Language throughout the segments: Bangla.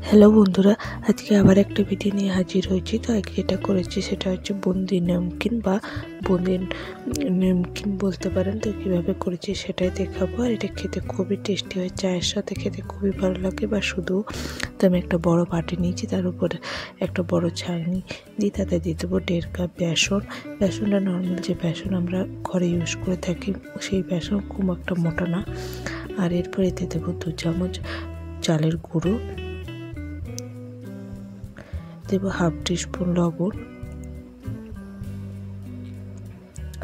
হ্যালো বন্ধুরা, আজকে আবার একটা ভিডিও নিয়ে হাজির হয়েছি। তো আজকে যেটা করেছি সেটা হচ্ছে বুন্দি নমকিন বা বুন্দি নমকিন বলতে পারেন। তো কীভাবে করেছি সেটাই দেখাবো। আর এটা খেতে খুবই টেস্টি হয়, চায়ের সাথে খেতে খুবই ভালো লাগে বা শুধু। তো আমি একটা বড় বাটি নিয়েছি, তার উপরে একটা বড় ছাঁকনি দিয়ে তাতে দিয়ে দেবো 1.5 কাপ বেসন। বেসনটা নর্মাল যে বেসন আমরা ঘরে ইউজ করে থাকি সেই বেসন, খুব একটা মোটা না। আর এরপর এতে দেবো 2 চামচ চালের গুঁড়ো, দেব হাফ টিস্পুন লবণ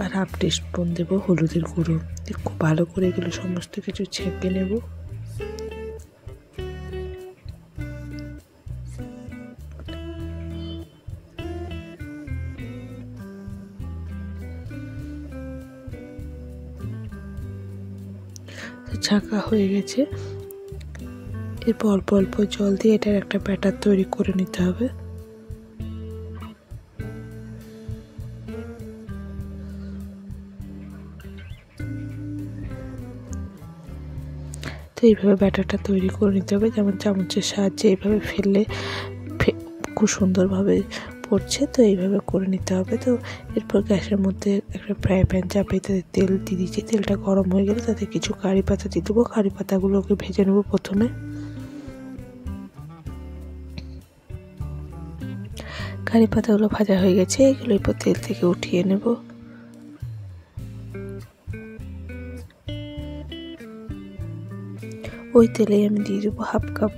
আর হাফ টিস্পুন দেব হলুদের গুঁড়ো। খুব ভালো করে এগুলো সমস্ত কিছু ছেঁকে নেব। ছাঁকা হয়ে গেছে। এরপর অল্প অল্প জল দিয়ে এটার একটা ব্যাটার তৈরি করে নিতে হবে। তো এইভাবে ব্যাটারটা তৈরি করে নিতে হবে, যেমন চামচের সাহায্যে এইভাবে ফেললে খুব সুন্দরভাবে পড়ছে। তো এইভাবে করে নিতে হবে। তো এরপর গ্যাসের মধ্যে একটা ফ্রাই প্যান চাপিয়ে তাতে তেল দিয়ে দিচ্ছি। তেলটা গরম হয়ে গেলে তাতে কিছু কারি পাতা দিয়ে দেবো। কারি পাতাগুলোকে ভেজে নেবো। প্রথমে কারি পাতাগুলো ভাজা হয়ে গেছে, এগুলো এরপর তেল থেকে উঠিয়ে নেব। ওই তেলে আমি দিয়ে দেবো হাফ কাপ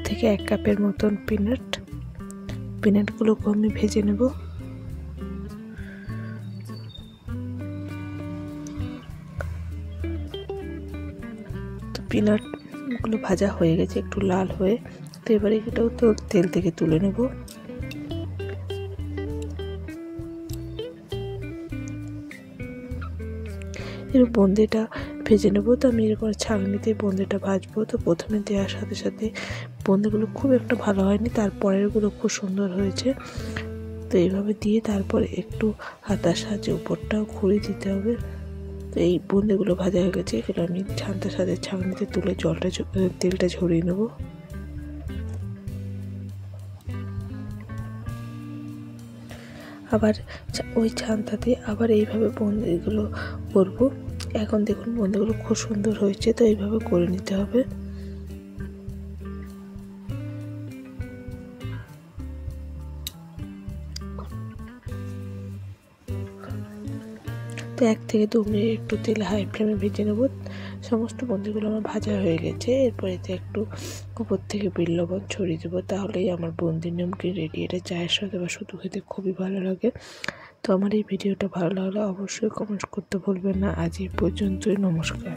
থেকে 1 কাপের মতন পিনাটগুলোকে আমি ভেজে নেব। তো পিনাটগুলো ভাজা হয়ে গেছে একটু লাল হয়ে। তো এবারে এটাও তো তেল থেকে তুলে নেব। এর বোঁদেটা ভেজে নেবো। তো আমি এরপর ছাঁকনিতে বোঁদেটা ভাজবো। তো প্রথমে দেওয়ার সাথে সাথে বোঁদেগুলো খুব একটা ভালো হয়নি, তারপরেরগুলো খুব সুন্দর হয়েছে। তো এইভাবে দিয়ে তারপরে একটু হাতার সাহায্যে উপরটাও ঘুরিয়ে দিতে হবে। তো এই বোঁদেগুলো ভাজা হয়ে গেছে, এগুলো আমি ছান্তার সাথে ছাঁকনিতে তুলে তেলটা ঝরিয়ে নেব। আবার ওই ছান্তাতে আবার এইভাবে বোঁদেগুলো করবো। এখন দেখুন বোঁদেগুলো খুব সুন্দর হয়েছে। তো এইভাবে করে নিতে হবে। তো 1 থেকে 2 মিনিট একটু তেল হাই ফ্লেমে ভেজে নেব। সমস্ত বোঁদেগুলো আমার ভাজা হয়ে গেছে। এরপর এতে একটু উপর থেকে বিট লবণ ছড়িয়ে দেবো, তাহলেই আমার বুন্দি নমকিন রেডি। এটা চায়ের সাথে বা শুধু খেতে খুবই ভালো লাগে। তো আমার এই ভিডিওটা ভালো লাগলে অবশ্যই কমেন্ট করতে ভুলবেন না। আজ এই পর্যন্তই, নমস্কার।